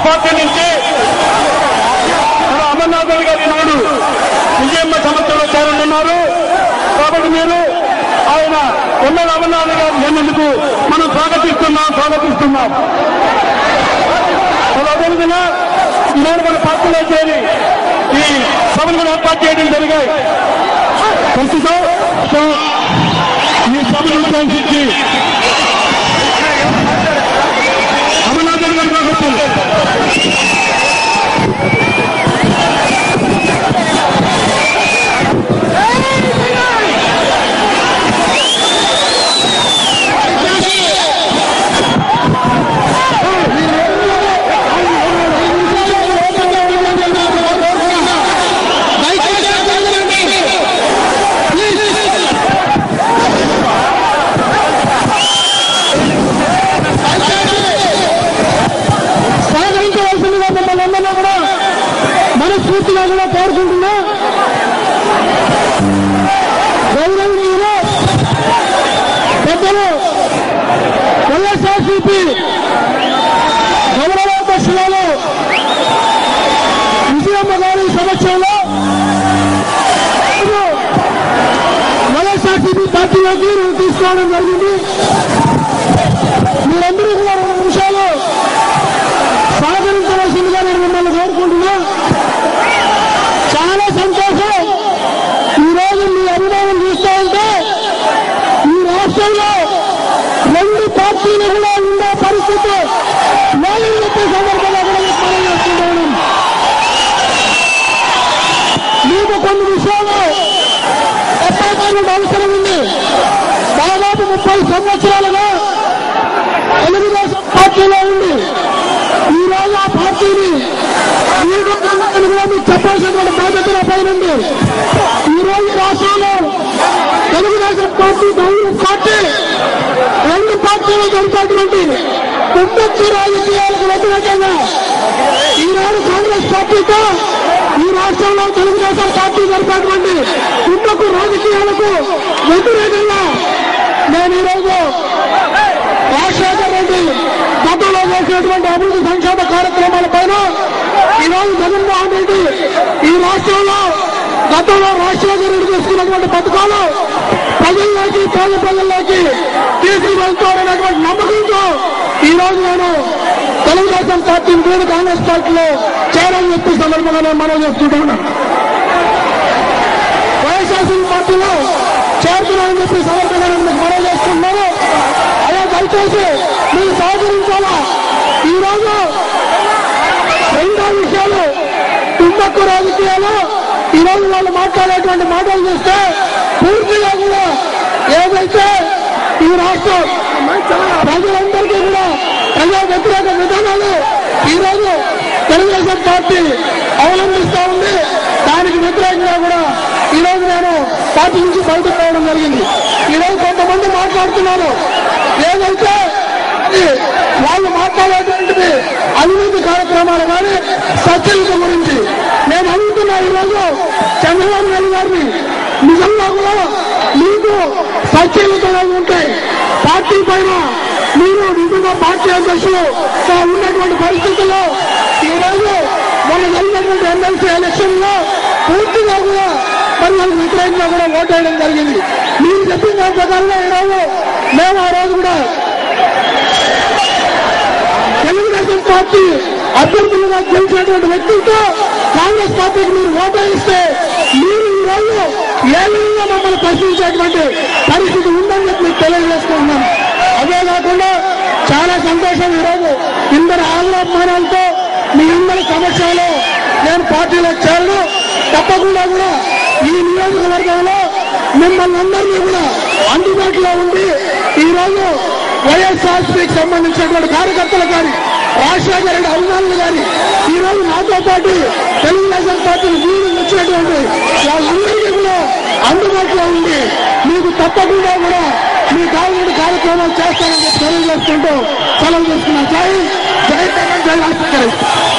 Party నుంచి అమర్నాథ్ గారు ఈనాడు విజయమ్మ సంస్థలో చేరనున్నారు. కాబట్టి మీరు ఆయన కొమ్మల అమర్నాథ్ గారు చేరినందుకు మనం స్వాగతిస్తున్నాం. అదేవిధంగా ఈనాడు మన పార్టీలో చేరి ఈ సభను కూడా ఏర్పాటు చేయడం జరిగాయి. ప్రస్తుతం ఈ సభను ఉద్దేశించి అమర్నాథ్ గారు మాట్లాడుతున్నారు. మనస్ఫూర్తిగా కూడా కోరుకుంటున్నా. గౌరవనీయులు పెద్దలు వైఎస్ఆర్సీపీ గౌరవాధ్యక్షురాలు విజయమ్మ గారి సమక్షంలో వైఎస్ఆర్సీపీ పార్టీలోకి తీసుకోవడం జరిగింది. మీరందరూ కూడా 2 నిమిషాలు సహకరించవలసిందిగా నేను మిమ్మల్ని కోరుకుంటున్నా. చాలా సంతోషం. ఈరోజు మీ అభిమానం చూస్తూ ఉంటే ఈ రాష్ట్రంలో 2 పార్టీలు కూడా ఉండే పరిస్థితి లేదని చెప్పే సందర్భంగా కూడా మనం చేస్తున్నాం. మీకు కొన్ని విషయాలు చెప్పాల్సిన అవసరం ఉంది. దాదాపు 30 సంవత్సరాలుగా తెలుగుదేశం పార్టీలో ఉంది. ఈరోజు ఆ పార్టీని మీకు చెప్పాల్సినటువంటి బాధ్యత నా పైన ఉంది. ఈరోజు రాష్ట్రంలో తెలుగుదేశం పార్టీ కాంగ్రెస్ పార్టీ 2 పార్టీలు జరిపేటువంటి కుటుంబ రాజకీయాలకు వ్యతిరేకంగా ఈనాడు కాంగ్రెస్ పార్టీతో ఈ రాష్ట్రంలో తెలుగుదేశం పార్టీ జరిపేటువంటి కుటుంబ రాజకీయాలకు వ్యతిరేకంగా నేను ఈరోజు రాజశేఖర్ రెడ్డి గతంలో చేసినటువంటి అభివృద్ధి సంక్షేమ కార్యక్రమాల పైన ఈరోజు జగన్మోహన్ రెడ్డి ఈ రాష్ట్రంలో గతంలో రాజశేఖర్ రెడ్డి తీసుకున్నటువంటి పథకాలు ప్రజల్లోకి పేద ప్రజల్లోకి తీసుకువెళ్తారనేటువంటి నమ్మకంతో ఈరోజు నేను తెలుగుదేశం పార్టీని కూడా కాంగ్రెస్ పార్టీలో చేరని చెప్పి సందర్భంగా నేను మనం చేస్తుంటున్నాను. వైఎస్ఆర్సీపీ పార్టీలో చేరుతున్నానని చెప్పి సందర్భంగా నేను మీకు మనం చేస్తున్నాను. అలా దయచేసి మీరు సహకరించాలా. ఈరోజు 2 విషయాలు తుమ్మక్కు రాజకీయాలు ఈరోజు వాళ్ళు మాట్లాడేటువంటి మాటలు చూస్తే పూర్తిగా కూడా ఏదైతే ఈ రాష్ట్రం ప్రజలందరికీ కూడా ప్రజా వ్యతిరేక విధానాలు ఈరోజు తెలుగుదేశం పార్టీ అవలంబిస్తూ ఉంది. దానికి వ్యతిరేకంగా కూడా ఈరోజు నేను పార్టీ నుంచి బయటకు రావడం జరిగింది. ఈరోజు కొంతమంది మాట్లాడుతున్నారు. ఏదైతే వాళ్ళు మాట్లాడేటువంటిది అవినీతి కార్యక్రమాలు కానీ సత్యయుత గురించి నేను అడుగుతున్నా. ఈరోజు చంద్రబాబు నాయుడు గారిని నిజంగా కూడా మీకు సత్యయుతగా ఉంటాయి పార్టీ పైన మీరు నిజంగా పార్టీ అధ్యక్షులు ఉన్నటువంటి పరిస్థితుల్లో ఈరోజు మొన్న జరిగినటువంటి ఎమ్మెల్సీ ఎలక్షన్ లో పూర్తిగా కూడా మరి వాళ్ళకి వ్యతిరేకంగా కూడా ఓటేయడం జరిగింది. మీరు చెప్పిన దాని ప్రకారంగా ఈరోజు మేము ఆ రోజు కూడా తెలుగుదేశం పార్టీ అభ్యర్థులుగా గెలిచినటువంటి వ్యక్తులతో కాంగ్రెస్ పార్టీకి మీరు ఓటేయిస్తే మీరు ఈరోజు ఏ విధంగా మమ్మల్ని ప్రశ్నించేటువంటి పరిస్థితి ఉందని చెప్పి మీకు తెలియజేసుకుంటున్నాను. అదే కాకుండా చాలా సంతోషం. ఈరోజు ఇందరి ఆగ్రహమానాలతో మీ అందరి సమస్యలు నేను పార్టీలో చేరను. తప్పకుండా కూడా ఈ నియోజకవర్గంలో మిమ్మల్ని అందరినీ కూడా అందుబాటులో ఉండి ఈరోజు వైఎస్ఆర్సీపీకి సంబంధించినటువంటి కార్యకర్తలు కానీ రాజశేఖర రెడ్డి అభిమానులు కానీ ఈరోజు నాతో పాటు తెలుగుదేశం పార్టీని వీరు వచ్చినటువంటి వాళ్ళందరికీ కూడా అందుబాటులో ఉండి మీకు తప్పకుండా కూడా మీ కావాలని కార్యక్రమాలు చేస్తానని తెలియజేసుకుంటూ సెలవు చేసుకున్నాను. జై జై రాజశేఖర రెడ్డి.